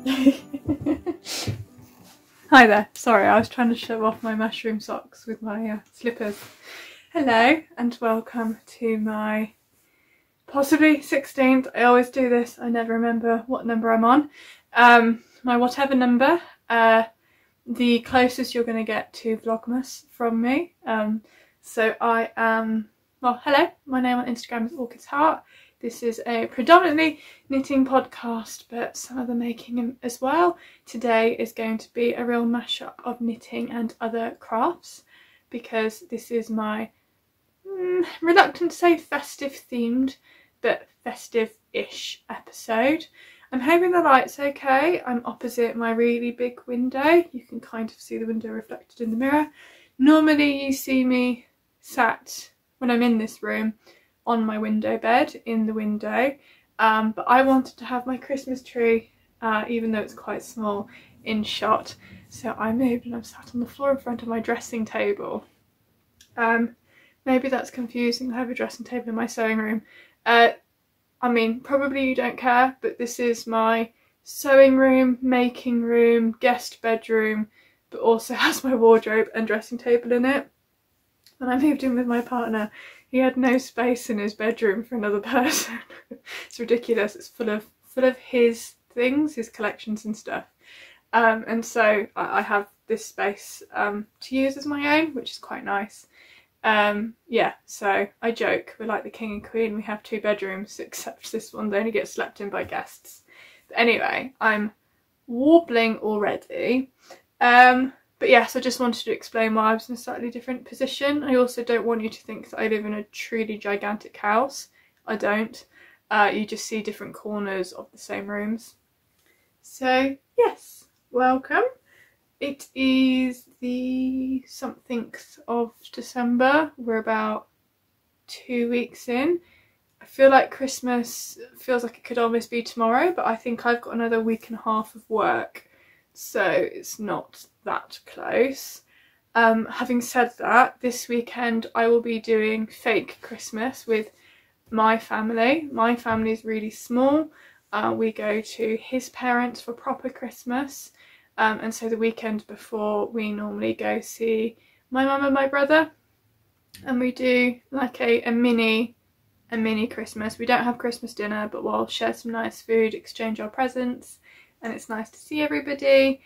Hi there, sorry, I was trying to show off my mushroom socks with my slippers. Hello and welcome to my possibly 16th, I always do this, I never remember what number I'm on. My whatever number, the closest you're going to get to Vlogmas from me. So I am, well, hello, my name on Instagram is Orchid's Heart. This is a predominantly knitting podcast, but some other making as well. Today is going to be a real mashup of knitting and other crafts, because this is my, reluctant to say festive themed, but festive-ish episode. I'm hoping the light's okay. I'm opposite my really big window. You can kind of see the window reflected in the mirror. Normally you see me sat, when I'm in this room, on my window bed in the window, but I wanted to have my Christmas tree, even though it's quite small, in shot, so I moved and I'm sat on the floor in front of my dressing table. Maybe that's confusing. I have a dressing table in my sewing room. I mean, probably you don't care, but this is my sewing room, making room, guest bedroom, but also has my wardrobe and dressing table in it. When I moved in with my partner, he had no space in his bedroom for another person. It's ridiculous. It's full of his things, his collections and stuff. And so I have this space to use as my own, which is quite nice. Yeah, so I joke, we're like the king and queen. We have 2 bedrooms, except this one only gets slept in by guests. But anyway, I'm warbling already. But yes, I just wanted to explain why I was in a slightly different position. I also don't want you to think that I live in a truly gigantic house. I don't. You just see different corners of the same rooms. So yes, welcome. It is the somethingth of December. We're about 2 weeks in. I feel like Christmas feels like it could almost be tomorrow, but I think I've got another week and a half of work, so it's not that close. Having said that, this weekend I will be doing fake Christmas with my family. My family is really small. We go to his parents for proper Christmas, and so the weekend before we normally go see my mum and my brother, and we do like a mini Christmas. We don't have Christmas dinner, but we'll share some nice food, exchange our presents, and it's nice to see everybody.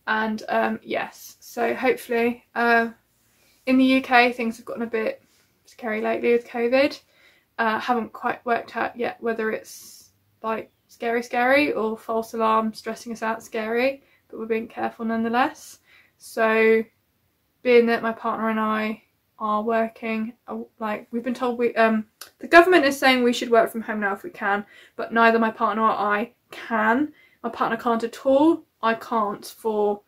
And yes, so hopefully in the UK things have gotten a bit scary lately with COVID. Haven't quite worked out yet whether it's like scary or false alarm stressing us out scary, but we're being careful nonetheless. So being that my partner and I are working, like we've been told the government is saying we should work from home now if we can, but neither my partner or I can. My partner can't at all. I can't for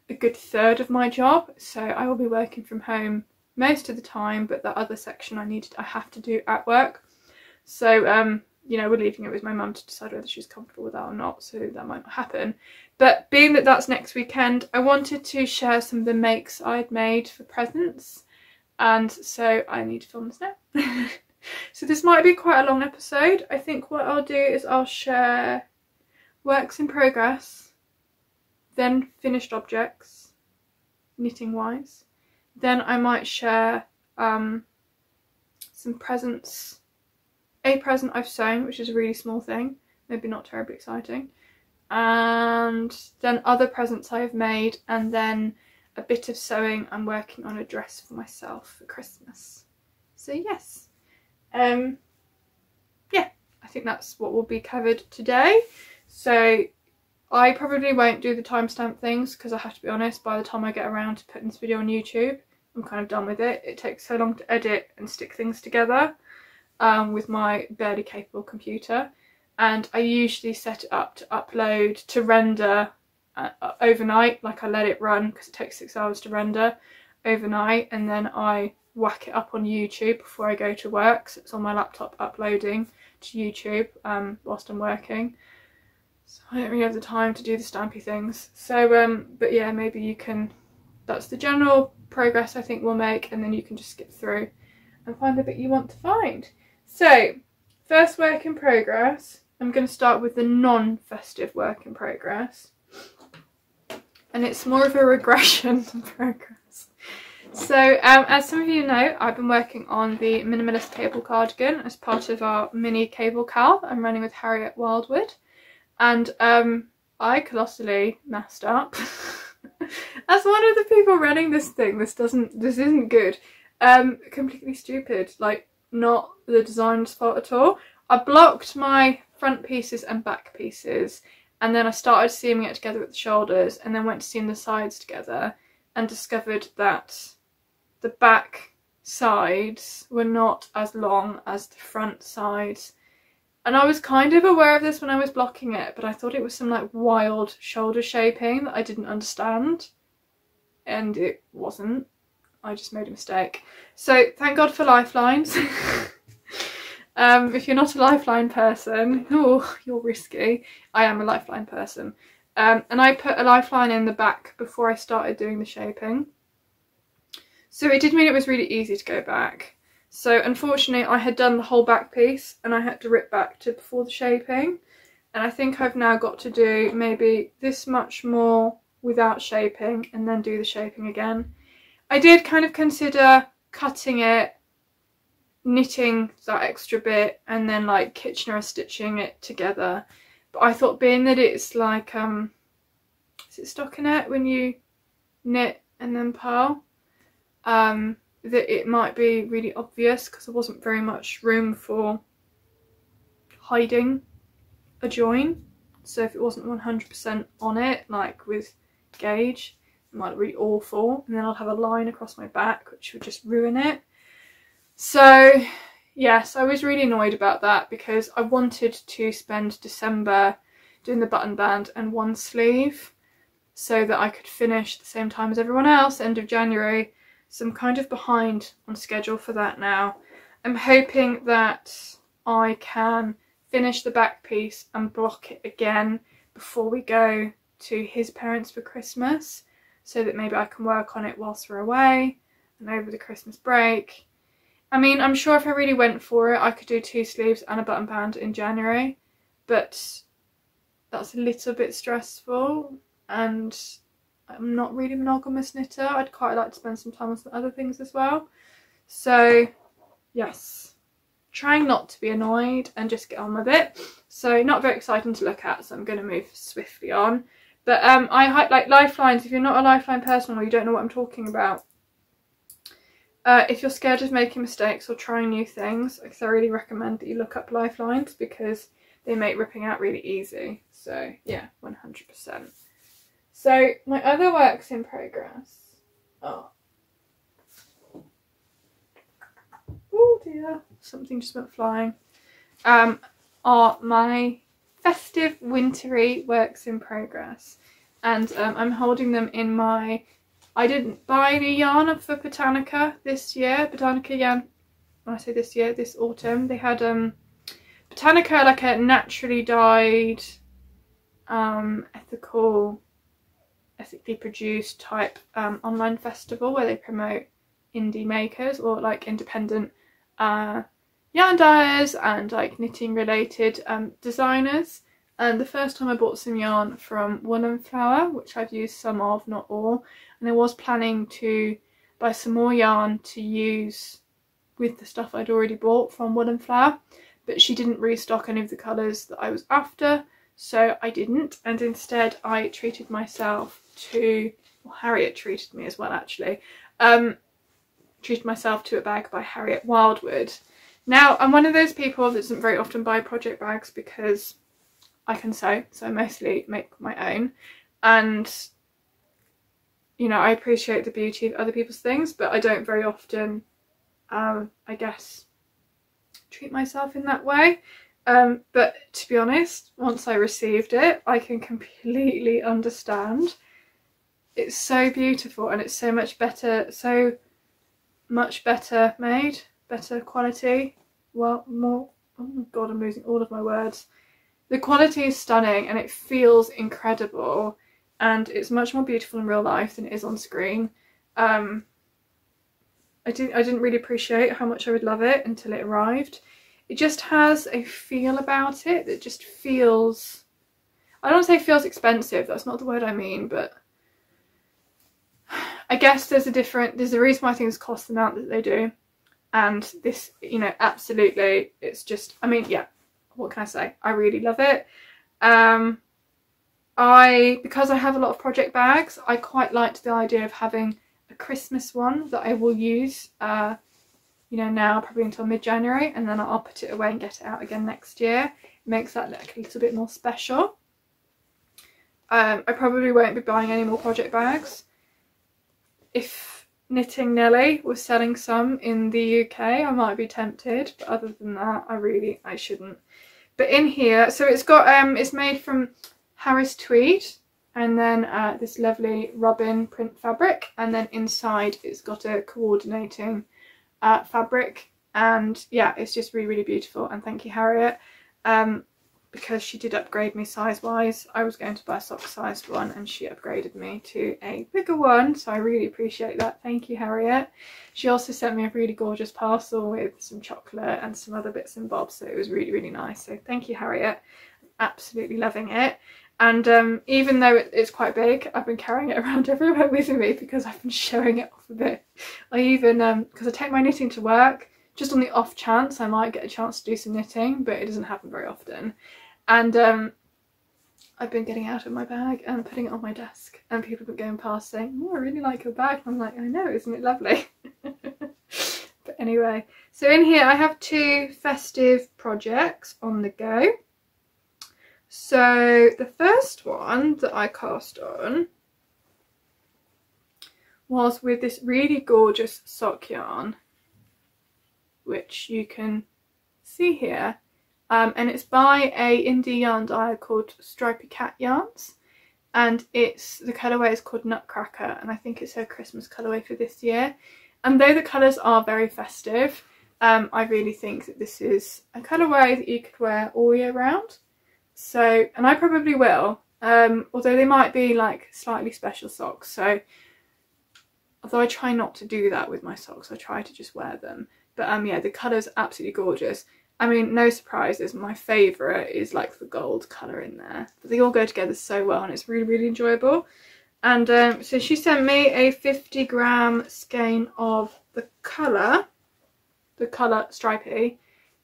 a good third of my job, so I will be working from home most of the time, but that other section I have to do at work. So you know, we're leaving it with my mum to decide whether she's comfortable with that or not, so that might not happen. But being that that's next weekend, I wanted to share some of the makes I'd made for presents, and so I need to film this now. So this might be quite a long episode. I think what I'll do is I'll share works in progress, then finished objects, knitting wise. Then I might share some presents. A present I've sewn, which is a really small thing, maybe not terribly exciting, and then other presents I have made, and then a bit of sewing. I'm working on a dress for myself for Christmas. So yes, yeah, I think that's what will be covered today. So I probably won't do the timestamp things, because I have to be honest, by the time I get around to putting this video on YouTube, I'm kind of done with it. It takes so long to edit and stick things together with my barely capable computer, and I usually set it up to upload, to render overnight. Like I let it run, because it takes 6 hours to render overnight, and then I whack it up on YouTube before I go to work, so it's on my laptop uploading to YouTube whilst I'm working. So I don't really have the time to do the stampy things. So but yeah, maybe you can, that's the general progress I think we'll make, and then you can just skip through and find the bit you want to find. So first work in progress I'm going to start with the non-festive work in progress. And it's more of a regression than progress. So, as some of you know, I've been working on the Minimalist cable cardigan as part of our mini cable cowl I'm running with Harriet Wildwood. And I colossally messed up. As one of the people running this thing, this isn't good. Completely stupid. Like, not the design's fault at all. I blocked my front pieces and back pieces, and then I started seaming it together with the shoulders, and then went to seam the sides together and discovered that the back sides were not as long as the front sides. And I was kind of aware of this when I was blocking it, but I thought it was some like wild shoulder shaping that I didn't understand. And it wasn't. I just made a mistake. So thank God for lifelines. If you're not a lifeline person, oh, you're risky. I am a lifeline person. And I put a lifeline in the back before I started doing the shaping. So it did mean it was really easy to go back. So unfortunately I had done the whole back piece and I had to rip back to before the shaping. And I think I've now got to do maybe this much more without shaping and then do the shaping again. I did kind of consider cutting it, knitting that extra bit, and then like Kitchener stitching it together. But I thought, being that it's like, is it stockinette when you knit and then purl? That it might be really obvious because there wasn't very much room for hiding a join. So if it wasn't 100% on it, like with gauge, it might look really awful. And then I'd have a line across my back, which would just ruin it. So yes, I was really annoyed about that because I wanted to spend December doing the button band and one sleeve so that I could finish at the same time as everyone else, end of January. So I'm kind of behind on schedule for that now. I'm hoping that I can finish the back piece and block it again before we go to his parents for Christmas, so that maybe I can work on it whilst we're away and over the Christmas break. I mean, I'm sure if I really went for it, I could do 2 sleeves and a button band in January, but that's a little bit stressful, and I'm not really a monogamous knitter. I'd quite like to spend some time on some other things as well. So yes, trying not to be annoyed and just get on with it. So not very exciting to look at, so I'm going to move swiftly on. But I like lifelines. If you're not a lifeline person or you don't know what I'm talking about, if you're scared of making mistakes or trying new things, I thoroughly recommend that you look up lifelines because they make ripping out really easy. So yeah, 100%. So my other works in progress are, oh dear, something just went flying, are my festive wintry works in progress. And I'm holding them in my, I didn't buy any yarn for Botanica this year. Botanica yarn, when I say this year, this autumn, they had Botanica, like a naturally dyed, ethically produced type online festival where they promote indie makers or like independent yarn dyers and like knitting related designers. And the first time I bought some yarn from Woolen Flower, which I've used some of, not all, and I was planning to buy some more yarn to use with the stuff I'd already bought from Woolen Flower, but she didn't restock any of the colours that I was after, so I didn't, and instead I treated myself to, well, Harriet treated me as well actually, treated myself to a bag by Harriet Wildwood. Now, I'm one of those people that doesn't very often buy project bags because I can sew, so I mostly make my own, and you know, I appreciate the beauty of other people's things, but I don't very often, I guess, treat myself in that way. But to be honest, once I received it, I can completely understand. It's so beautiful and it's so much better made, better quality, well, more, oh my god, I'm losing all of my words. The quality is stunning and it feels incredible, and it's much more beautiful in real life than it is on screen. I didn't really appreciate how much I would love it until it arrived. it just has a feel about it that just feels, I don't want to say feels expensive, that's not the word I mean, but I guess there's a reason why things cost the amount that they do. And this, you know, absolutely, it's just, I mean, yeah, what can I say? I really love it. Because I have a lot of project bags, I quite liked the idea of having a Christmas one that I will use, you know, now probably until mid-January, and then I'll put it away and get it out again next year. It makes that look a little bit more special. I probably won't be buying any more project bags. If Knitting Nelly was selling some in the UK, I might be tempted, but other than that, I shouldn't. But in here, so it's got, it's made from Harris tweed, and then this lovely robin print fabric, and then inside it's got a coordinating fabric, and yeah, it's just really, really beautiful. And thank you, Harriet, because she did upgrade me size wise. I was going to buy a sock sized one and she upgraded me to a bigger one, so I really appreciate that. Thank you, Harriet. She also sent me a really gorgeous parcel with some chocolate and some other bits and bobs, so it was really, really nice. So thank you, Harriet. Absolutely loving it. And even though it's quite big, I've been carrying it around everywhere with me because I've been showing it off a bit. I even, because I take my knitting to work, just on the off chance I might get a chance to do some knitting, but it doesn't happen very often. And I've been getting out of my bag and putting it on my desk, and people have been going past saying, oh, I really like your bag. And I'm like, I know, isn't it lovely? But anyway, so in here I have 2 festive projects on the go. So the first one that I cast on was with this really gorgeous sock yarn, which you can see here. And it's by a indie yarn dyer called Stripey Cat Yarns, and the colourway is called Nutcracker, and I think it's her Christmas colourway for this year. And though the colours are very festive, I really think that this is a colourway that you could wear all year round. So, and I probably will, although they might be like slightly special socks. So, although I try not to do that with my socks, I try to just wear them. But yeah, the colour's absolutely gorgeous. I mean, no surprises, my favourite is like the gold colour in there. But they all go together so well and it's really, really enjoyable. And so she sent me a 50-gram skein of the colour Stripey,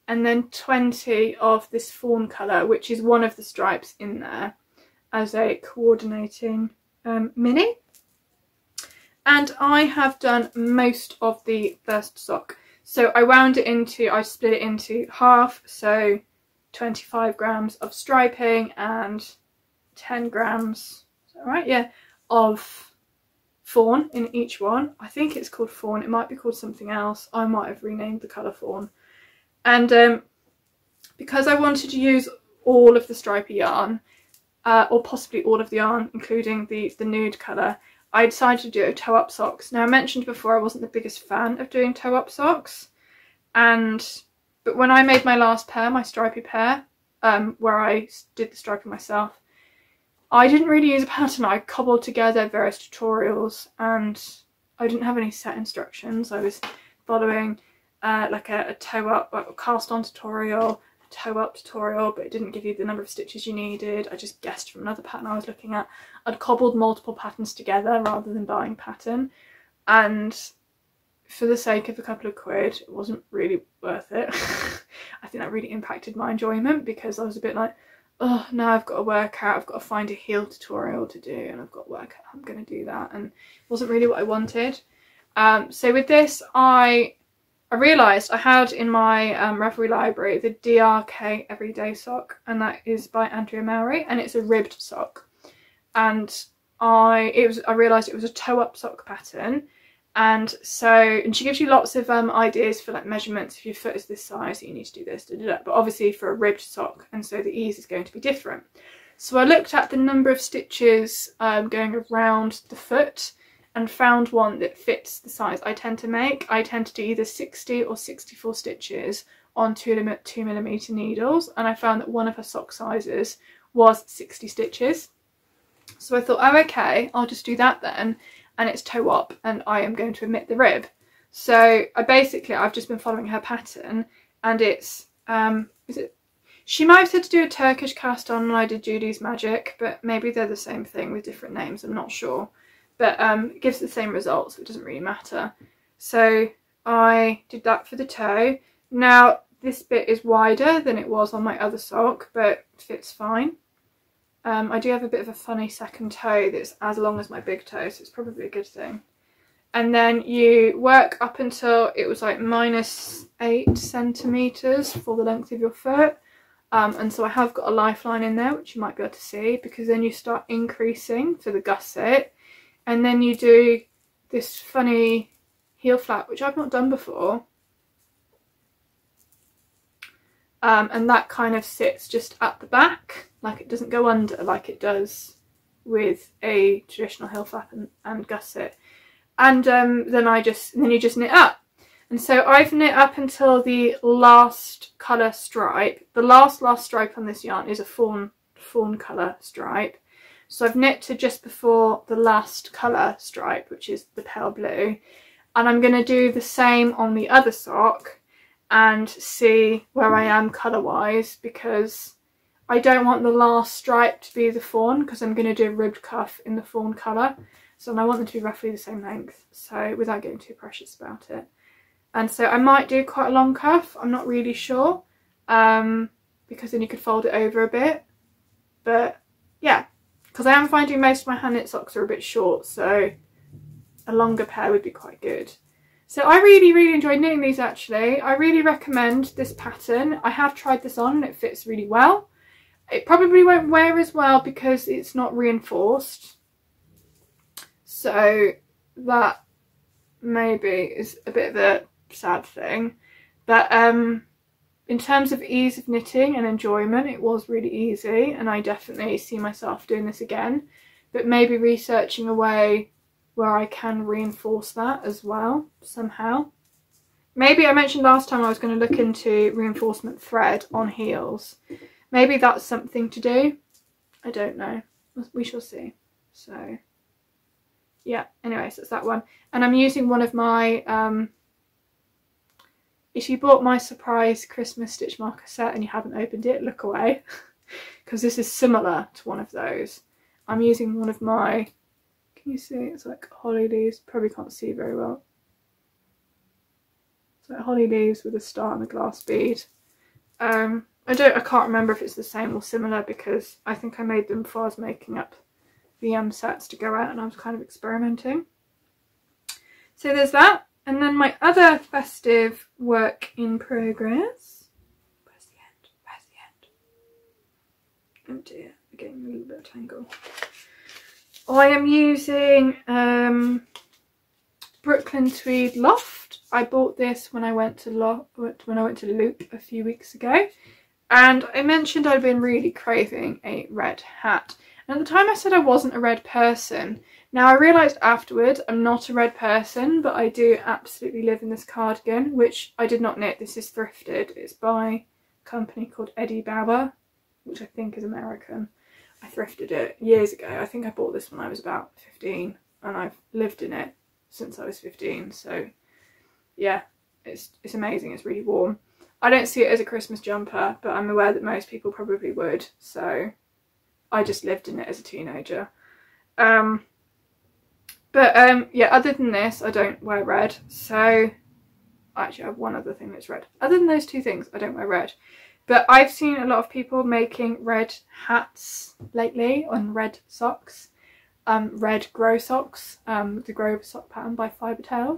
and then 20 of this fawn colour, which is one of the stripes in there, as a coordinating mini. And I have done most of the first sock. So I split it into half, so 25 grams of striping and 10 grams, is that right? Yeah, of fawn in each one. I think it's called fawn, it might be called something else. I might have renamed the colour fawn. And because I wanted to use all of the stripy yarn, or possibly all of the yarn, including the nude colour, I decided to do toe-up socks. Now, I mentioned before I wasn't the biggest fan of doing toe-up socks, but when I made my last pair, my stripy pair, where I did the striping myself, I didn't really use a pattern. I cobbled together various tutorials, and I didn't have any set instructions. I was following like a toe-up, cast-on tutorial, toe-up tutorial, but it didn't give you the number of stitches you needed. I just guessed from another pattern I was looking at. I'd cobbled multiple patterns together rather than buying pattern, and for the sake of a couple of quid, it wasn't really worth it. I think that really impacted my enjoyment, because I was a bit like, oh, now I've got to work out, I've got to find a heel tutorial to do, and I've got to work out how I'm going to do that, and it wasn't really what I wanted. So with this, I realised I had in my Revelry library the DRK Everyday Sock, and that is by Andrea Mowry, and it's a ribbed sock. And I realised it was a toe-up sock pattern, and she gives you lots of ideas for like measurements. If your foot is this size, you need to do this, but obviously for a ribbed sock, and so the ease is going to be different. So I looked at the number of stitches going around the foot, and found one that fits the size I tend to make. I tend to do either 60 or 64 stitches on 2mm needles, and I found that one of her sock sizes was 60 stitches. So I thought, oh, okay, I'll just do that then, and it's toe up, and I am going to omit the rib. So I've just been following her pattern, and it's Is it? She might have said to do a Turkish cast on when I did Judy's Magic, but maybe they're the same thing with different names, I'm not sure. But it gives the same results, so it doesn't really matter. So I did that for the toe. Now this bit is wider than it was on my other sock, but fits fine. I do have a bit of a funny second toe that's as long as my big toe, so it's probably a good thing. And then you work up until it was like -8 centimetres for the length of your foot. And so I have got a lifeline in there, which you might be able to see, because then you start increasing for the gusset. And then you do this funny heel flap, which I've not done before. And that kind of sits just at the back, like it doesn't go under like it does with a traditional heel flap and gusset. And then you just knit up. And so I've knit up until the last colour stripe. The last stripe on this yarn is a fawn colour stripe. So I've knit to just before the last colour stripe, which is the pale blue. And I'm going to do the same on the other sock and see where I am colour-wise, because I don't want the last stripe to be the fawn, because I'm going to do a ribbed cuff in the fawn colour. So I want them to be roughly the same length, so without getting too precious about it. And so I might do quite a long cuff, I'm not really sure, because then you could fold it over a bit. But yeah, because I am finding most of my hand knit socks are a bit short, so a longer pair would be quite good. So I really enjoyed knitting these actually. I really recommend this pattern. I have tried this on and it fits really well. It probably won't wear as well because it's not reinforced. So that maybe is a bit of a sad thing. But in terms of ease of knitting and enjoyment, it was really easy, and I definitely see myself doing this again. But maybe researching a way where I can reinforce that as well somehow. Maybe I mentioned last time I was going to look into reinforcement thread on heels. Maybe that's something to do. I don't know. We shall see. So yeah, anyway, so it's that one. And I'm using one of my, if you bought my surprise Christmas stitch marker set and you haven't opened it, look away. Because this is similar to one of those. I'm using one of my, can you see? It's like holly leaves. Probably can't see very well. It's like holly leaves with a star and a glass bead. I can't remember if it's the same or similar, because I think I made them before I was making up the sets to go out, and I was kind of experimenting. So there's that. And then my other festive work in progress. Where's the end? Where's the end? Oh dear, we're getting a little bit of tangle. I am using Brooklyn Tweed Loft. I bought this when I went to Loop a few weeks ago, and I mentioned I'd been really craving a red hat. And at the time I said I wasn't a red person. Now I realised afterwards I'm not a red person, but I do absolutely live in this cardigan, which I did not knit. This is thrifted. It's by a company called Eddie Bauer, which I think is American. I thrifted it years ago. I think I bought this when I was about 15, and I've lived in it since I was 15. So yeah, it's amazing. It's really warm. I don't see it as a Christmas jumper, but I'm aware that most people probably would. So I just lived in it as a teenager. Yeah, other than this, I don't wear red. So actually I have one other thing that's red. Other than those two things, I don't wear red. But I've seen a lot of people making red hats lately on red socks. Red grow socks, the grow sock pattern by Fibre,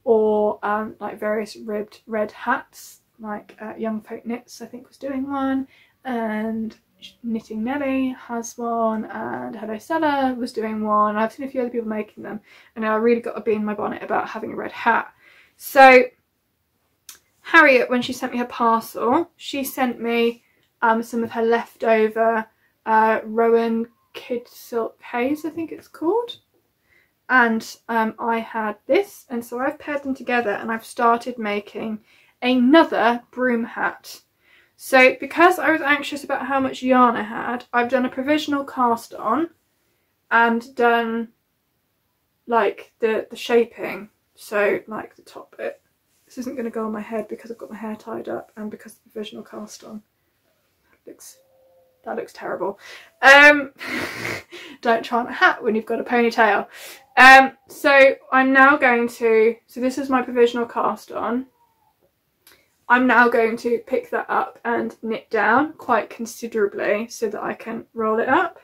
or like various ribbed red hats, like Young Folk Knits I think was doing one, and Knitting Nelly has one, and Hello Stella was doing one. I've seen a few other people making them, and I really got a bee in my bonnet about having a red hat. So Harriet, when she sent me her parcel, she sent me some of her leftover Rowan Kid Silk Haze, I think it's called. And I had this, and so I've paired them together, and I've started making another Brume hat. So because I was anxious about how much yarn I had, I've done a provisional cast on and done like the shaping, so like the top bit This isn't going to go on my head because I've got my hair tied up and because of the provisional cast on. That looks terrible. Don't try on a hat when you've got a ponytail. So I'm now going to, so this is my provisional cast on. I'm now going to pick that up and knit down quite considerably so that I can roll it up.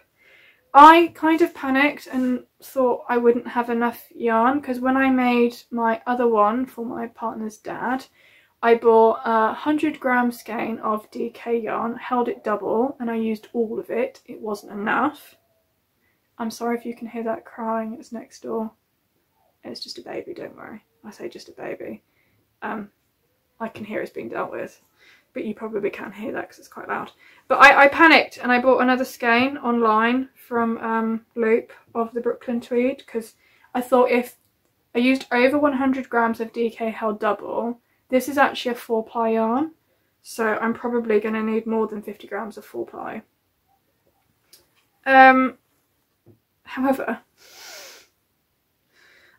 I kind of panicked and thought I wouldn't have enough yarn because when I made my other one for my partner's dad, I bought a 100 gram skein of DK yarn, held it double, and I used all of it. It wasn't enough. I'm sorry if you can hear that crying, it's next door. It's just a baby, don't worry. I say just a baby. I can hear it's being dealt with, but you probably can't hear that because it's quite loud. But I panicked and I bought another skein online from Loop of the Brooklyn Tweed because I thought if I used over 100 grams of DK held double, this is actually a 4-ply yarn, so I'm probably going to need more than 50 grams of 4-ply. However,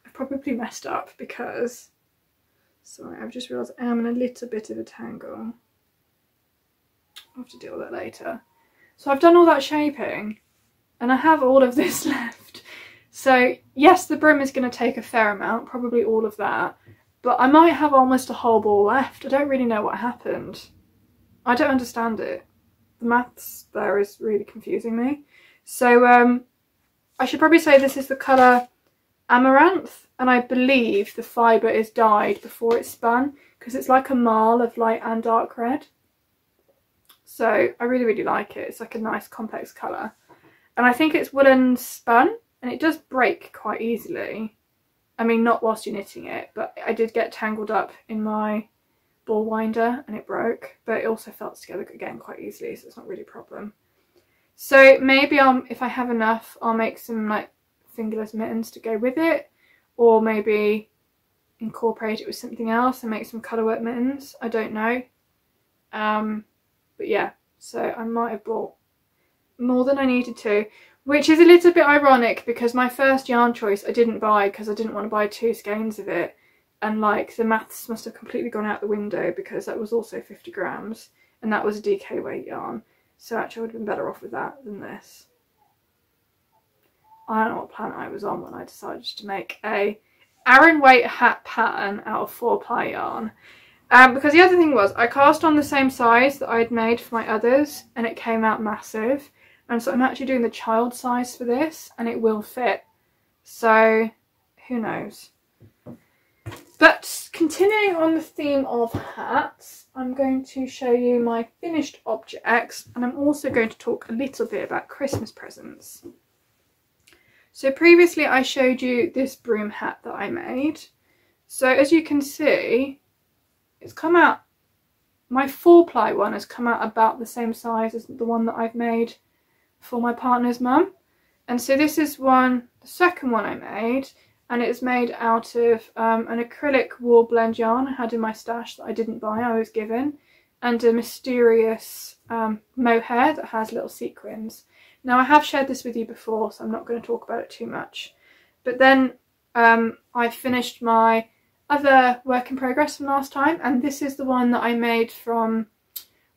I've probably messed up because, sorry, I've just realised I am in a little bit of a tangle. I'll have to deal with that later. So I've done all that shaping and I have all of this left. So yes, the Brume is going to take a fair amount, probably all of that, but I might have almost a whole ball left. I don't really know what happened. I don't understand it. The maths there is really confusing me. So I should probably say this is the colour Amaranth, and I believe the fibre is dyed before it's spun because it's like a marl of light and dark red. So I really, really like it. It's like a nice complex colour. And I think it's woolen spun and it does break quite easily. I mean, not whilst you're knitting it, but I did get tangled up in my ball winder and it broke, but it also felt together again quite easily, so it's not really a problem. So maybe if I have enough, I'll make some like fingerless mittens to go with it, or maybe incorporate it with something else and make some colourwork mittens. I don't know. But yeah, so I might have bought more than I needed to, which is a little bit ironic because my first yarn choice I didn't buy because I didn't want to buy 2 skeins of it, and like the maths must have completely gone out the window because that was also 50 grams and that was a DK weight yarn. So actually I would have been better off with that than this. I don't know what planet I was on when I decided to make a Aran weight hat pattern out of 4-ply yarn. Because the other thing was I cast on the same size that I'd made for my others and it came out massive. And so I'm actually doing the child size for this and it will fit. So who knows. But continuing on the theme of hats, I'm going to show you my finished objects, and I'm also going to talk a little bit about Christmas presents. So previously I showed you this Brume hat that I made. So as you can see, it's come out, my 4-ply one has come out about the same size as the one that I've made for my partner's mum. And so this is the second one I made, and it's made out of an acrylic wool blend yarn I had in my stash that I didn't buy, I was given, and a mysterious mohair that has little sequins. Now I have shared this with you before, so I'm not going to talk about it too much. But then I finished my other work in progress from last time, and this is the one that I made from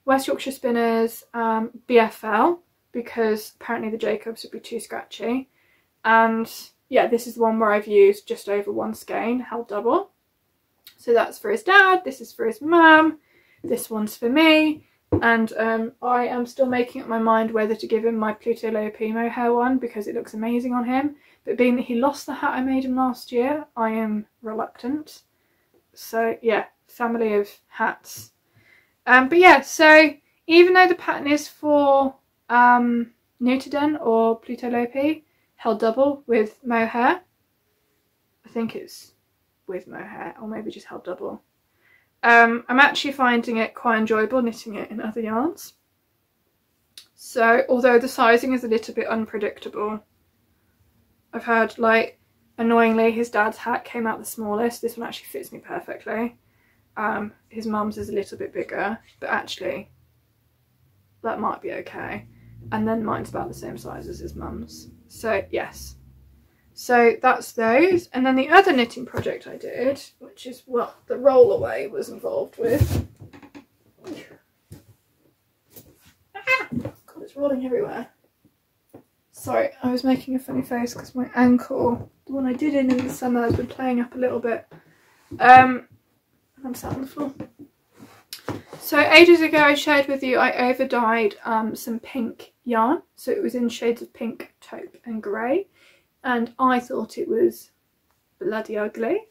West Yorkshire Spinners BFL, because apparently the Jacobs would be too scratchy. And yeah, this is the one where I've used just over 1 skein held double. So that's for his dad, this is for his mum, this one's for me, and I am still making up my mind whether to give him my Pluto Lopi mohair one because it looks amazing on him, but being that he lost the hat I made him last year, I am reluctant. So yeah, family of hats. But yeah, so even though the pattern is for Nutiden or Pluto Lopi held double with mohair, I think it's with mohair or maybe just held double, I'm actually finding it quite enjoyable knitting it in other yarns. So although the sizing is a little bit unpredictable, I've heard, like, annoyingly his dad's hat came out the smallest. This one actually fits me perfectly. His mum's is a little bit bigger, but actually that might be okay. And then mine's about the same size as his mum's. So yes. So that's those. And then the other knitting project I did, which is what the rollaway was involved with. Ah! God, it's rolling everywhere. Sorry, I was making a funny face because my ankle, the one I did in the summer, has been playing up a little bit. I'm sat on the floor. So ages ago I shared with you I over-dyed some pink yarn. So it was in shades of pink, taupe and grey. And I thought it was bloody ugly.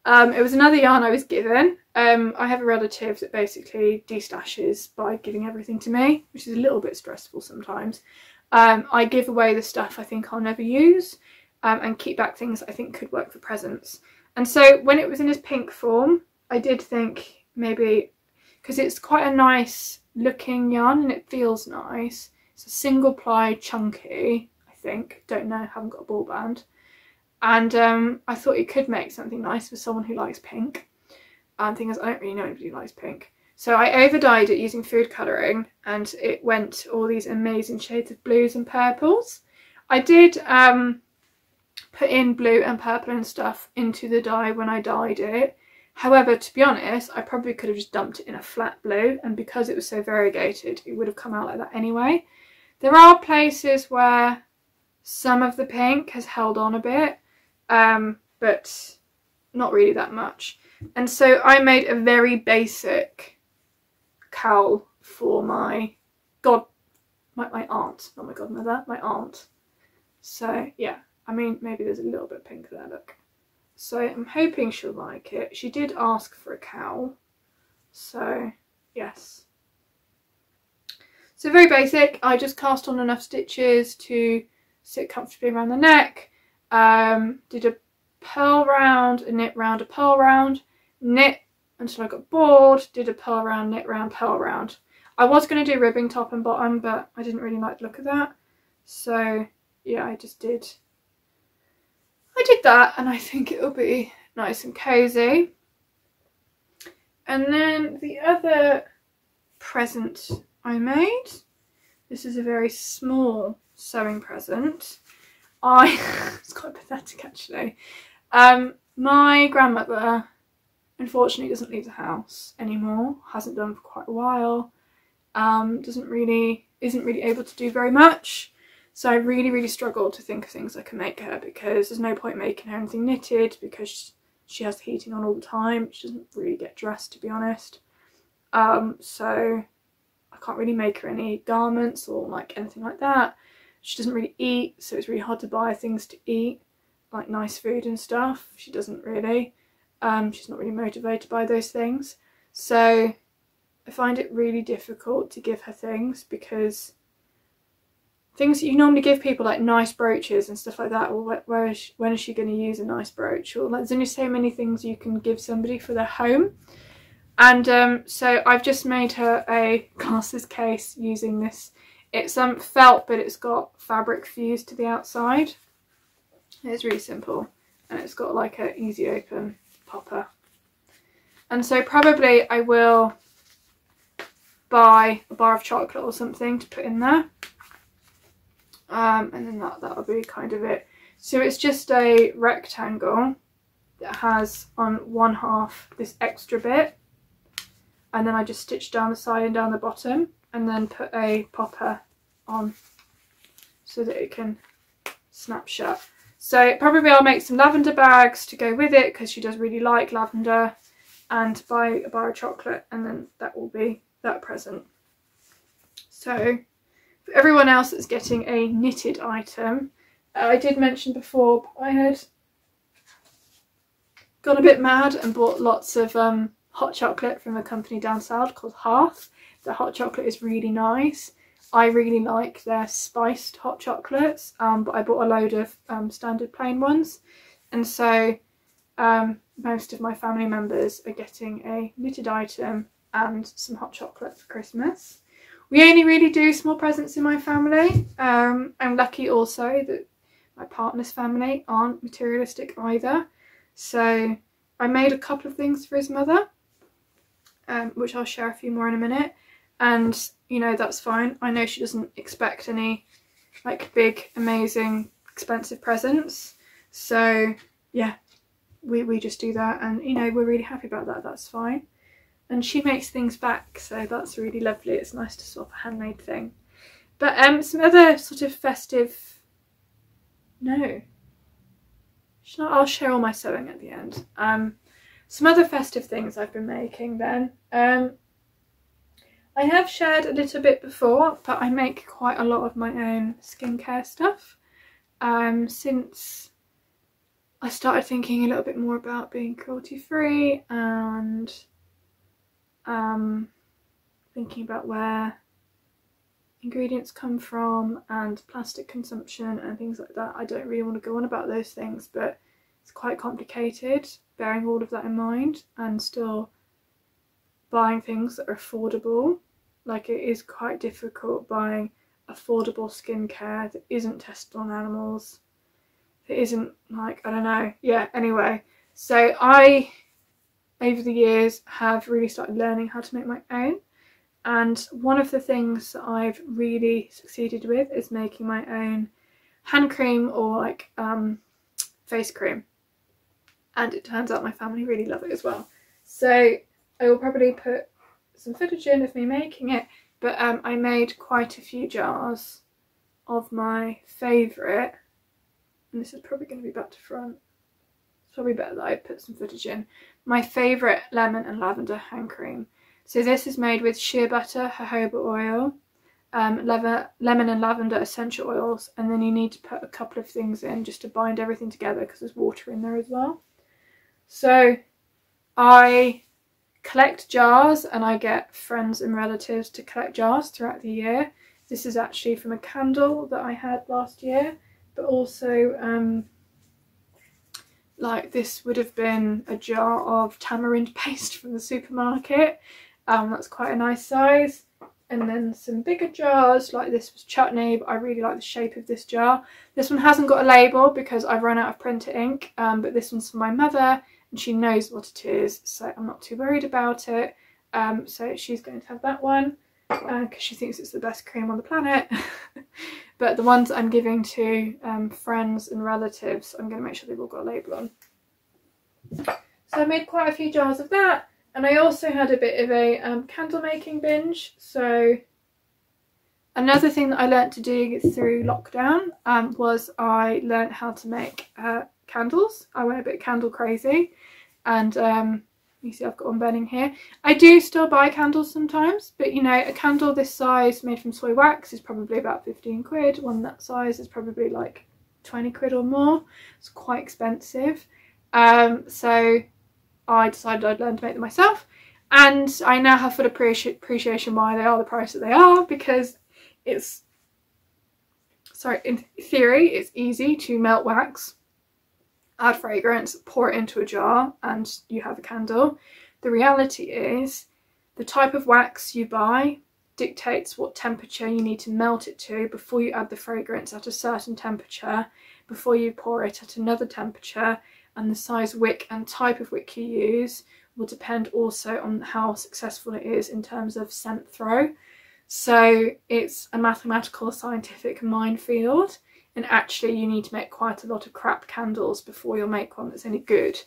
It was another yarn I was given. I have a relative that basically destashes by giving everything to me, which is a little bit stressful sometimes. I give away the stuff I think I'll never use and keep back things I think could work for presents. And so when it was in its pink form, I did think maybe, because it's quite a nice looking yarn and it feels nice. It's a single ply chunky, I think. Don't know, haven't got a ball band. And I thought it could make something nice for someone who likes pink. And thing is, I don't really know anybody who likes pink. So I over-dyed it using food colouring and it went all these amazing shades of blues and purples. I did put in blue and purple and stuff into the dye when I dyed it. However, to be honest, I probably could have just dumped it in a flat blue, and because it was so variegated, it would have come out like that anyway. There are places where some of the pink has held on a bit, but not really that much. And so I made a very basic cowl for my aunt, not my godmother, my aunt. So yeah, I mean, maybe there's a little bit of pink there, look. So I'm hoping she'll like it. She did ask for a cowl, so yes. So very basic. I just cast on enough stitches to sit comfortably around the neck. Did a purl round, a knit round, a purl round, knit until I got bored, did a purl round, knit round, purl round. I was going to do ribbing top and bottom, but I didn't really like the look of that. So yeah, I did that, and I think it'll be nice and cozy. And then the other present I made, this is a very small sewing present. It's quite pathetic actually. My grandmother unfortunately doesn't leave the house anymore, hasn't done for quite a while, isn't really able to do very much. So I really struggled to think of things I can make her, because there's no point making her anything knitted because she has the heating on all the time. She doesn't really get dressed, to be honest. So I can't really make her any garments or like anything like that. She doesn't really eat, so it's really hard to buy things to eat, like nice food and stuff. She doesn't really. She's not really motivated by those things. So I find it really difficult to give her things, because things that you normally give people, like nice brooches and stuff like that, well, when is she going to use a nice brooch? Or like, there's only so many things you can give somebody for their home. And so I've just made her a glasses case using this. It's felt, but it's got fabric fused to the outside. It's really simple, and it's got like an easy open popper. And so probably I will buy a bar of chocolate or something to put in there. And then that'll be kind of it. So it's just a rectangle that has on one half this extra bit, and then I just stitch down the side and down the bottom, and then put a popper on so that it can snap shut. So probably I'll make some lavender bags to go with it, because she does really like lavender, and buy a bar of chocolate, and then that will be that present. So for everyone else that's getting a knitted item, I did mention before I had gone a bit mad and bought lots of hot chocolate from a company down south called Harth. The hot chocolate is really nice. I really like their spiced hot chocolates, but I bought a load of standard plain ones. And so most of my family members are getting a knitted item and some hot chocolate for Christmas. We only really do small presents in my family. I'm lucky also that my partner's family aren't materialistic either. So I made a couple of things for his mother, which I'll share a few more in a minute. And, you know, that's fine. I know she doesn't expect any, like, big, amazing, expensive presents. So yeah, we just do that, and you know, we're really happy about that. That's fine. And she makes things back, so that's really lovely. It's nice to swap a handmade thing. But some other sort of festive, no, I'll share all my sewing at the end. Some other festive things I've been making then. I have shared a little bit before, but I make quite a lot of my own skincare stuff. Since I started thinking a little bit more about being cruelty free and thinking about where ingredients come from and plastic consumption and things like that. I don't really want to go on about those things, but it's quite complicated bearing all of that in mind and still buying things that are affordable. Like, it is quite difficult buying affordable skincare that isn't tested on animals, that isn't, like, I don't know, yeah, anyway. So I, over the years, have really started learning how to make my own, and one of the things that I've really succeeded with is making my own hand cream, or like face cream, and it turns out my family really love it as well. So I will probably put some footage in of me making it, but I made quite a few jars of my favourite, and this is probably going to be back to front. It's probably better that I put some footage in. My favourite lemon and lavender hand cream. So this is made with shea butter, jojoba oil, lemon and lavender essential oils, and then you need to put a couple of things in just to bind everything together because there's water in there as well. So I collect jars, and I get friends and relatives to collect jars throughout the year. This is actually from a candle that I had last year, but also like this would have been a jar of tamarind paste from the supermarket. That's quite a nice size. And then some bigger jars, like this was chutney, but I really like the shape of this jar. This one hasn't got a label because I've run out of printer ink, but this one's for my mother and she knows what it is, so I'm not too worried about it. So she's going to have that one because she thinks it's the best cream on the planet. But the ones I'm giving to friends and relatives, I'm going to make sure they've all got a label on. So I made quite a few jars of that. And I also had a bit of a candle making binge. So another thing that I learnt to do through lockdown was I learnt how to make candles. I went a bit candle crazy, and you see I've got one burning here. I do still buy candles sometimes, but you know, a candle this size made from soy wax is probably about 15 quid. One that size is probably like 20 quid or more. It's quite expensive. So I decided I'd learn to make them myself, and I now have full appreciation why they are the price that they are, because it's, sorry, in theory it's easy to melt wax, add fragrance, pour it into a jar, and you have a candle. The reality is the type of wax you buy dictates what temperature you need to melt it to before you add the fragrance at a certain temperature, before you pour it at another temperature, and the size wick and type of wick you use will depend also on how successful it is in terms of scent throw. So it's a mathematical, scientific minefield, and actually you need to make quite a lot of crap candles before you'll make one that's any good.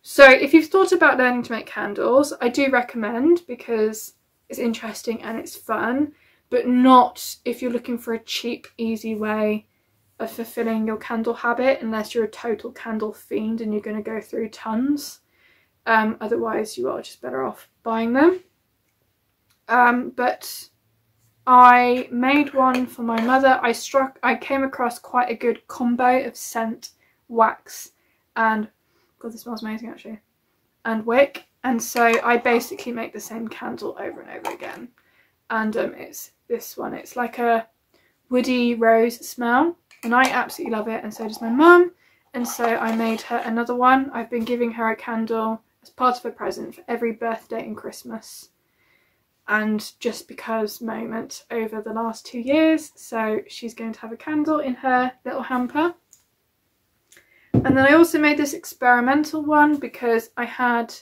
So if you've thought about learning to make candles, I do recommend, because it's interesting and it's fun, but not if you're looking for a cheap, easy way of fulfilling your candle habit, unless you're a total candle fiend and you're going to go through tons. Otherwise you are just better off buying them. But I made one for my mother. I came across quite a good combo of scent, wax, and God, this smells amazing actually, and wick, and so I basically make the same candle over and over again. And it's this one, it's like a woody rose smell, and I absolutely love it, and so does my mum, and so I made her another one. I've been giving her a candle as part of a present for every birthday and Christmas and just because moment over the last 2 years, so she's going to have a candle in her little hamper. And then I also made this experimental one because I had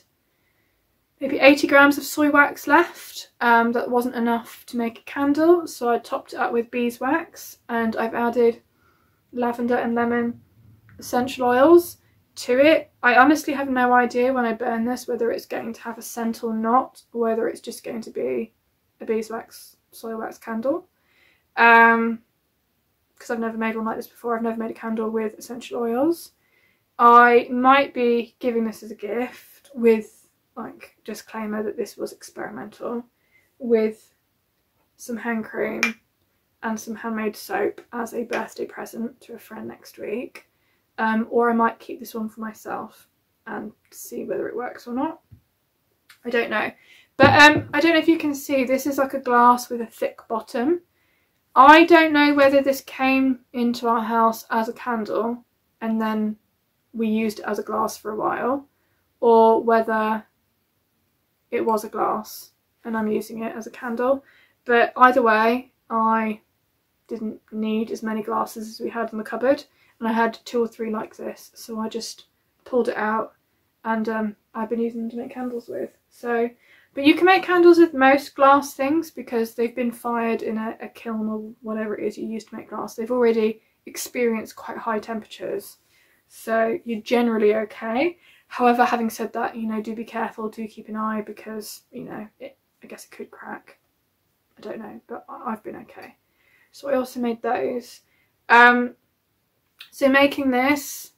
maybe 80 grams of soy wax left. That wasn't enough to make a candle, so I topped it up with beeswax, and I've added lavender and lemon essential oils to it. I honestly have no idea when I burn this whether it's going to have a scent or not, or whether it's just going to be a beeswax soy wax candle. Because I've never made one like this before. I've never made a candle with essential oils. I might be giving this as a gift with, like, disclaimer that this was experimental, with some hand cream and some handmade soap as a birthday present to a friend next week. Or I might keep this one for myself and see whether it works or not. I don't know. But I don't know if you can see, this is like a glass with a thick bottom. I don't know whether this came into our house as a candle and then we used it as a glass for a while, or whether it was a glass and I'm using it as a candle. But either way, I didn't need as many glasses as we had in the cupboard, and I had 2 or 3 like this, so I just pulled it out and I've been using them to make candles with. So, but you can make candles with most glass things because they've been fired in a kiln or whatever it is you use to make glass. They've already experienced quite high temperatures, so you're generally okay. However, having said that, you know, do be careful, do keep an eye, because, you know, I guess it could crack. I don't know, but I've been okay. So I also made those. So making this,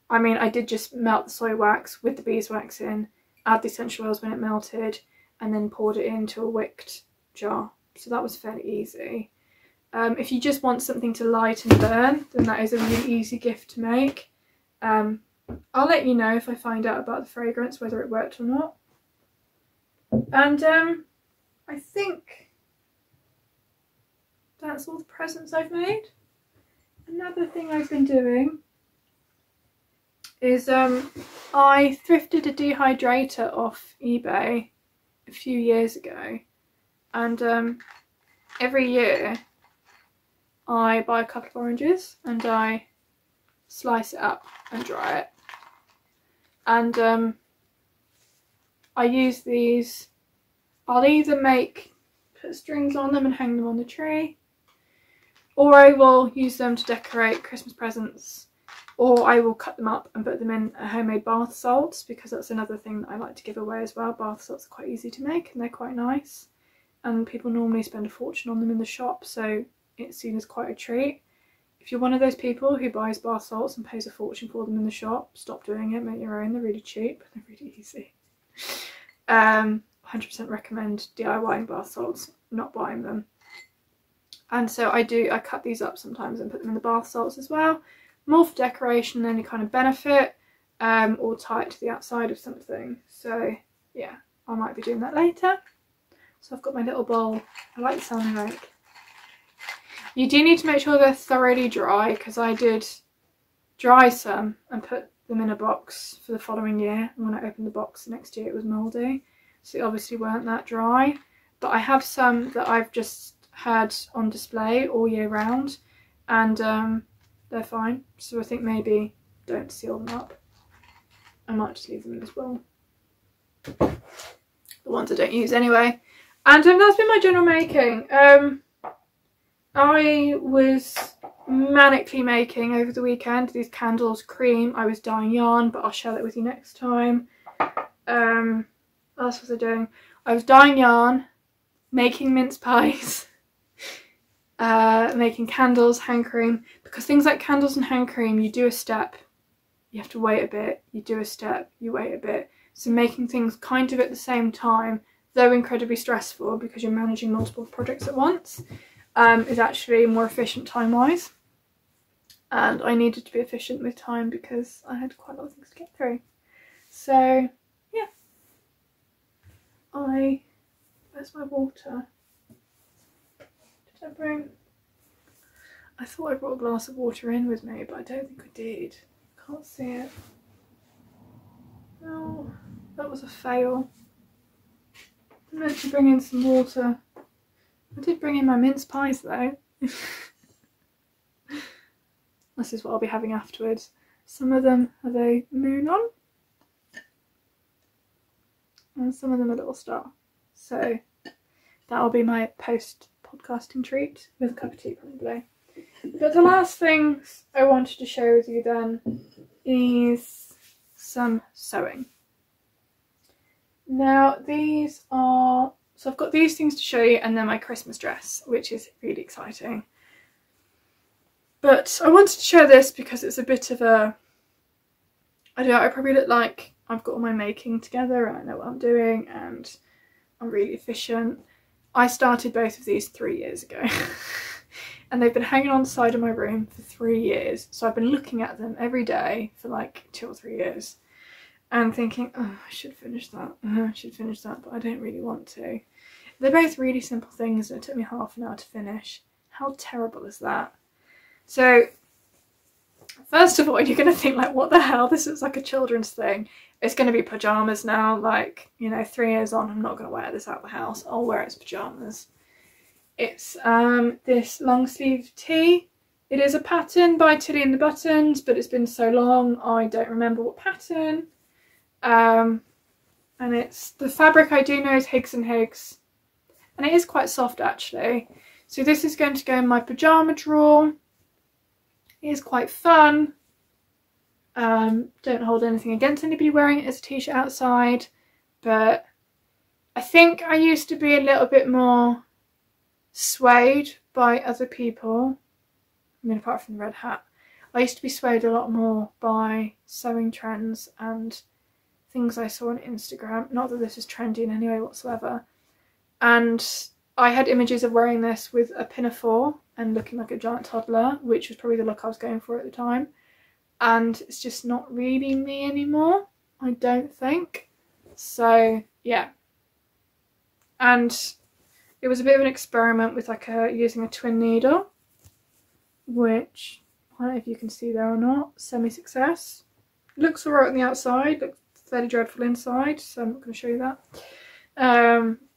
I mean, I did just melt the soy wax with the beeswax in, add the essential oils when it melted, and then poured it into a wicked jar. So that was fairly easy. If you just want something to light and burn, then that is a really easy gift to make. I'll let you know if I find out about the fragrance, whether it worked or not. And I think that's all the presents I've made. Another thing I've been doing is I thrifted a dehydrator off eBay a few years ago, and every year I buy a couple of oranges and I slice it up and dry it, and I use these. I'll either put strings on them and hang them on the tree, or I will use them to decorate Christmas presents, or I will cut them up and put them in homemade bath salts, because that's another thing that I like to give away as well. Bath salts are quite easy to make and they're quite nice, and people normally spend a fortune on them in the shop, so it's seen as quite a treat. If you're one of those people who buys bath salts and pays a fortune for them in the shop, stop doing it, make your own. They're really cheap, they're really easy. 100% recommend DIYing bath salts, not buying them. And so I cut these up sometimes and put them in the bath salts as well, more for decoration than any kind of benefit, or tie it to the outside of something. So yeah, I might be doing that later. So I've got my little bowl. I like the sound they make. You do need to make sure they're thoroughly dry, because I did dry some and put them in a box for the following year, and when I opened the box the next year it was mouldy, so they obviously weren't that dry. But I have some that I've just had on display all year round, and they're fine. So I think maybe don't seal them up. I might just leave them in this bowl, the ones I don't use anyway. And that's been my general making. I was manically making over the weekend these candles, cream. I was dyeing yarn, but I'll share that with you next time. What else was I doing? I was dyeing yarn, making mince pies, making candles, hand cream. Because things like candles and hand cream, you do a step, you have to wait a bit, you do a step, you wait a bit. So making things kind of at the same time, though incredibly stressful because you're managing multiple projects at once, is actually more efficient time-wise. And I needed to be efficient with time because I had quite a lot of things to get through. So yeah, where's my water? Did I bring? I thought I brought a glass of water in with me, but I don't think I did. Can't see it. No, that was a fail. I meant to bring in some water. I did bring in my mince pies though. This is what I'll be having afterwards. Some of them have a moon on, and some of them a little star. So that'll be my post podcasting treat with a cup of tea probably. But the last things I wanted to share with you then is some sewing. Now these are, so I've got these things to show you and then my Christmas dress, which is really exciting. But I wanted to show this because it's a bit of a, I don't know, I probably look like I've got all my making together and I know what I'm doing and I'm really efficient. I started both of these 3 years ago and they've been hanging on the side of my room for 3 years. So I've been looking at them every day for like 2 or 3 years and thinking, oh, I should finish that, I should finish that, but I don't really want to. They're both really simple things and it took me half an hour to finish. How terrible is that? So first of all, you're going to think like, what the hell, this is like a children's thing. It's going to be pyjamas now, like, you know, 3 years on, I'm not going to wear this out of the house. I'll wear it as pyjamas. It's this long sleeve tee. It is a pattern by Tilly and the Buttons, but it's been so long, I don't remember what pattern. And it's, the fabric I do know is Higgs and Higgs. And it is quite soft actually. So this is going to go in my pyjama drawer. It is quite fun. Don't hold anything against anybody wearing it as a t-shirt outside, but I think I used to be a little bit more swayed by other people. I mean, apart from the red hat, I used to be swayed a lot more by sewing trends and things I saw on Instagram. Not that this is trendy in any way whatsoever. And I had images of wearing this with a pinafore and looking like a giant toddler, which was probably the look I was going for at the time. And it's just not really me anymore, I don't think. So yeah. And it was a bit of an experiment with like using a twin needle, which I don't know if you can see there or not. Semi-success. Looks alright on the outside, looks fairly dreadful inside, so I'm not going to show you that.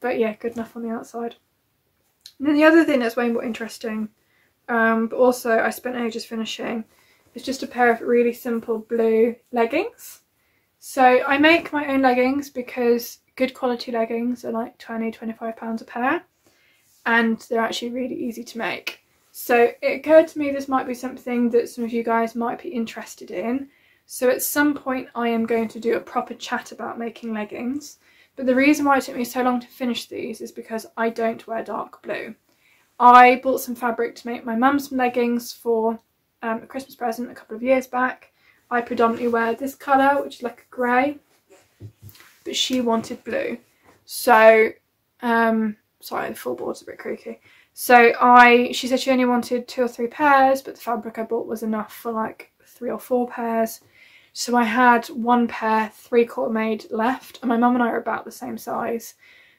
But yeah, good enough on the outside. And then the other thing that's way more interesting, but also I spent ages finishing, is just a pair of really simple blue leggings. So I make my own leggings because good quality leggings are like £20–25 a pair, and they're actually really easy to make. So it occurred to me this might be something that some of you guys might be interested in. So at some point I am going to do a proper chat about making leggings. But the reason why it took me so long to finish these is because I don't wear dark blue. I bought some fabric to make my mum some leggings for a Christmas present a couple of years back. I predominantly wear this colour, which is like a grey, but she wanted blue. So, sorry, the full board's a bit creaky. So she said she only wanted 2 or 3 pairs, but the fabric I bought was enough for like 3 or 4 pairs. So I had 1 pair 3/4 made left, and my mum and I are about the same size.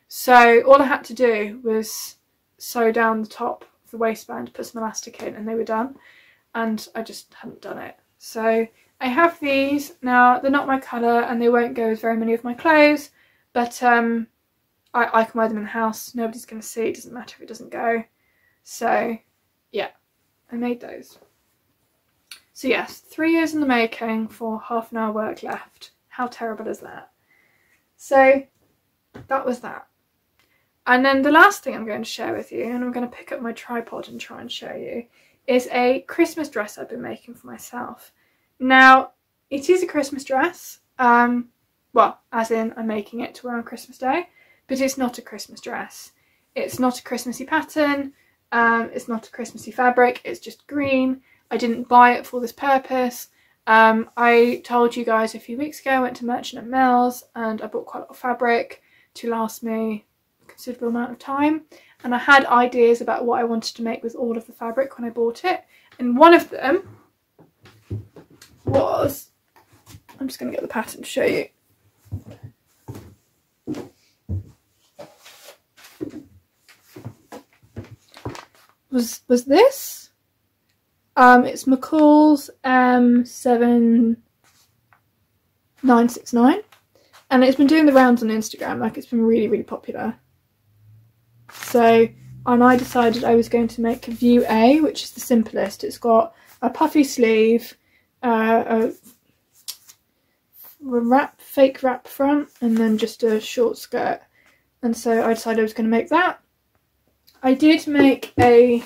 So all I had to do was sew down the top of the waistband, put some elastic in, and they were done. And I just hadn't done it. So I have these. Now, they're not my colour and they won't go with very many of my clothes, but I can wear them in the house. Nobody's going to see. It doesn't matter if it doesn't go. So yeah, I made those. So yes, 3 years in the making for half an hour work left. How terrible is that? So that was that. And then the last thing I'm going to share with you, and I'm going to pick up my tripod and try and show you, is a Christmas dress I've been making for myself. Now, it is a Christmas dress, well, as in I'm making it to wear on Christmas Day, but it's not a Christmas dress. It's not a Christmassy pattern, it's not a Christmassy fabric, it's just green. I didn't buy it for this purpose. I told you guys a few weeks ago I went to Merchant & Mills and I bought quite a lot of fabric to last me a considerable amount of time. And I had ideas about what I wanted to make with all of the fabric when I bought it. And one of them was, I'm just going to get the pattern to show you. Was this? It's McCall's M7969. And it's been doing the rounds on Instagram, like it's been really, really popular. So, and I decided I was going to make View A, which is the simplest. It's got a puffy sleeve, a fake wrap front, and then just a short skirt. And so I decided I was going to make that. I did make a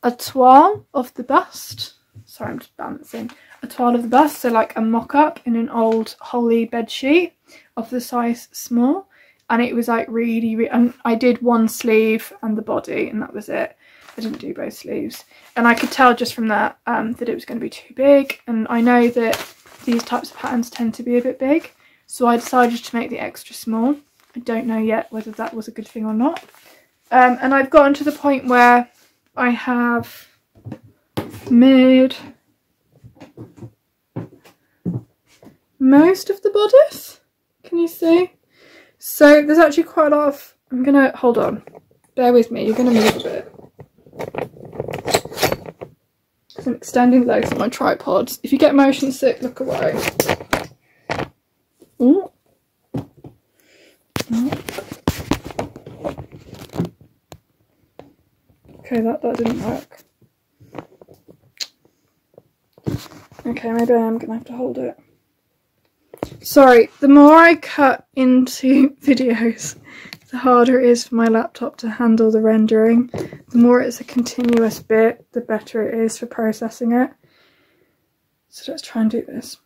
a toile of the bust. Sorry, I'm just balancing. A toile of the bust, so like a mock-up in an old holly bed sheet of the size small. And it was like really, and I did one sleeve and the body, and that was it. I didn't do both sleeves. And I could tell just from that that it was going to be too big. And I know that these types of patterns tend to be a bit big. So I decided to make the extra small. I don't know yet whether that was a good thing or not. And I've gotten to the point where I have made most of the bodice. Can you see? So there's actually quite a lot of, I'm gonna, hold on, bear with me, you're gonna move a bit. I'm extending the legs on my tripod. If you get motion sick, look away. Ooh. Okay, that didn't work. Okay, maybe I am gonna have to hold it. Sorry, the more I cut into videos, the harder it is for my laptop to handle the rendering. The more it's a continuous bit, the better it is for processing it. So let's try and do this.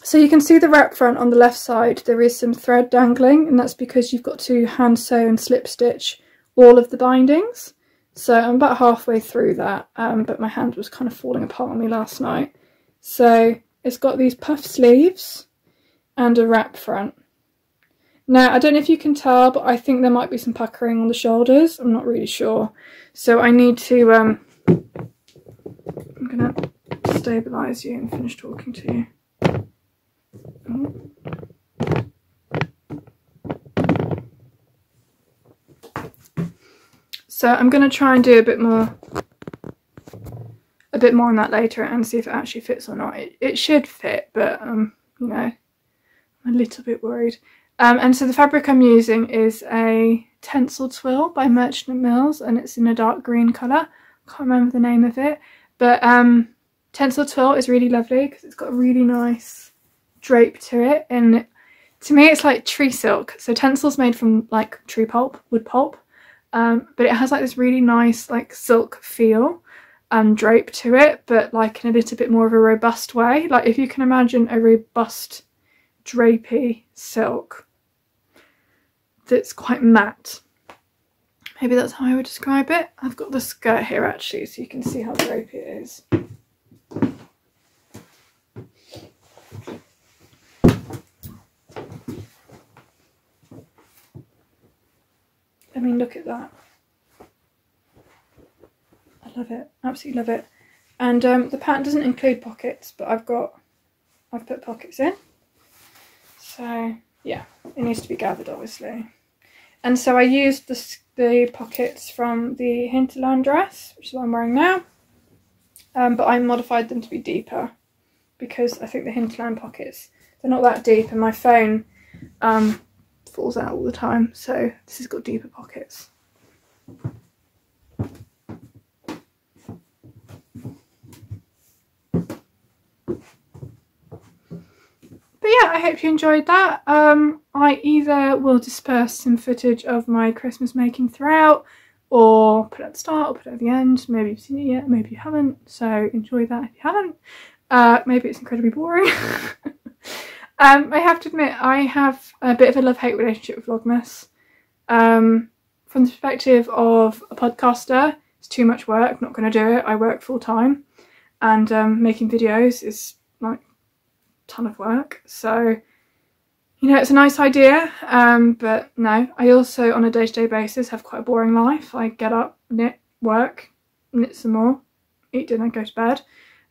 So you can see the wrap front on the left side, there is some thread dangling, and that's because you've got to hand sew and slip stitch all of the bindings. So I'm about halfway through that, but my hand was kind of falling apart on me last night. So it's got these puff sleeves and a wrap front. Now, I don't know if you can tell, but I think there might be some puckering on the shoulders. I'm not really sure. So I need to, I'm going to stabilise you and finish talking to you. Oh. So I'm going to try and do a bit more on that later and see if it actually fits or not. It should fit, but you know, I'm a little bit worried. And so the fabric I'm using is a Tencel Twill by Merchant Mills, and it's in a dark green colour. Can't remember the name of it, but Tencel Twill is really lovely because it's got a really nice drape to it, and to me it's like tree silk. So Tencel's made from like tree pulp, wood pulp, but it has like this really nice like silk feel and drape to it, but like in a little bit more of a robust way. Like if you can imagine a robust drapey silk that's quite matte. Maybe that's how I would describe it. I've got the skirt here actually, so you can see how drapey it is. I mean, look at that. I love it, absolutely love it. And the pattern doesn't include pockets, but I've put pockets in. So yeah, it needs to be gathered obviously. And so I used the pockets from the Hinterland dress, which is what I'm wearing now, but I modified them to be deeper because I think the Hinterland pockets, they're not that deep, and my phone falls out all the time, so this has got deeper pockets. But yeah, I hope you enjoyed that. I either will disperse some footage of my Christmas making throughout, or put it at the start or put it at the end. Maybe you've seen it yet, maybe you haven't, so enjoy that if you haven't. Maybe it's incredibly boring. I have to admit, I have a bit of a love-hate relationship with Vlogmas. From the perspective of a podcaster, it's too much work, I'm not going to do it. I work full-time, and making videos is like ton of work, so you know, it's a nice idea, but no. I also on a day-to-day basis have quite a boring life. I get up, knit, work, knit some more, eat dinner, go to bed.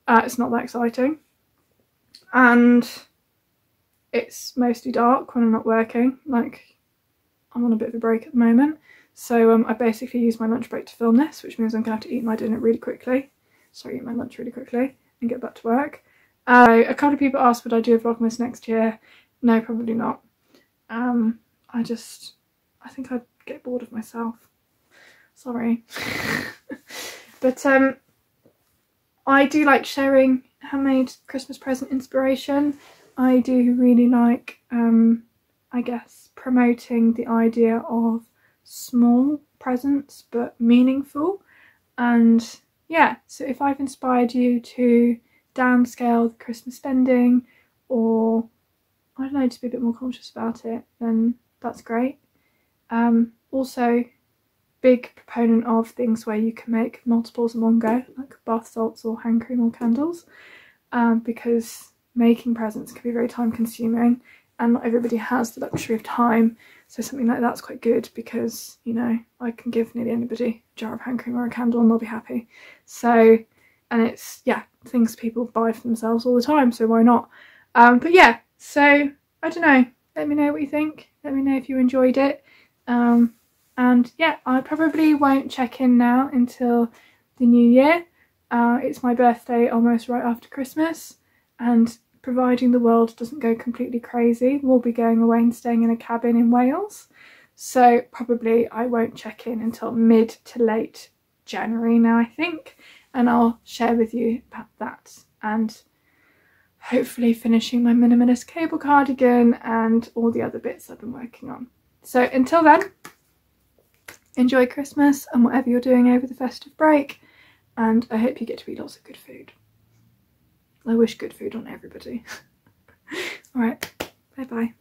It's not that exciting, and it's mostly dark when I'm not working. Like, I'm on a bit of a break at the moment, so I basically use my lunch break to film this, which means I'm gonna have to eat my dinner really quickly, eat my lunch really quickly and get back to work. A couple of people asked would I do a Vlogmas next year. No, probably not. I think I'd get bored of myself. Sorry. But I do like sharing handmade Christmas present inspiration. I do really like, I guess, promoting the idea of small presents but meaningful. And yeah, so if I've inspired you to downscale the Christmas spending, or I don't know, just be a bit more conscious about it, then that's great. Also, big proponent of things where you can make multiples in one go, like bath salts or hand cream or candles, because making presents can be very time consuming and not everybody has the luxury of time. So something like that's quite good because, you know, I can give nearly anybody a jar of hand cream or a candle and they'll be happy. So, and it's, yeah, things people buy for themselves all the time, so why not? But yeah, so I don't know, let me know what you think, let me know if you enjoyed it. And yeah, I probably won't check in now until the new year. It's my birthday almost right after Christmas, and providing the world doesn't go completely crazy, we'll be going away and staying in a cabin in Wales. So probably I won't check in until mid to late January now, I think, and I'll share with you about that, and hopefully finishing my minimalist cable cardigan and all the other bits I've been working on. So until then, enjoy Christmas and whatever you're doing over the festive break, and I hope you get to eat lots of good food. I wish good food on everybody. Alright, bye bye.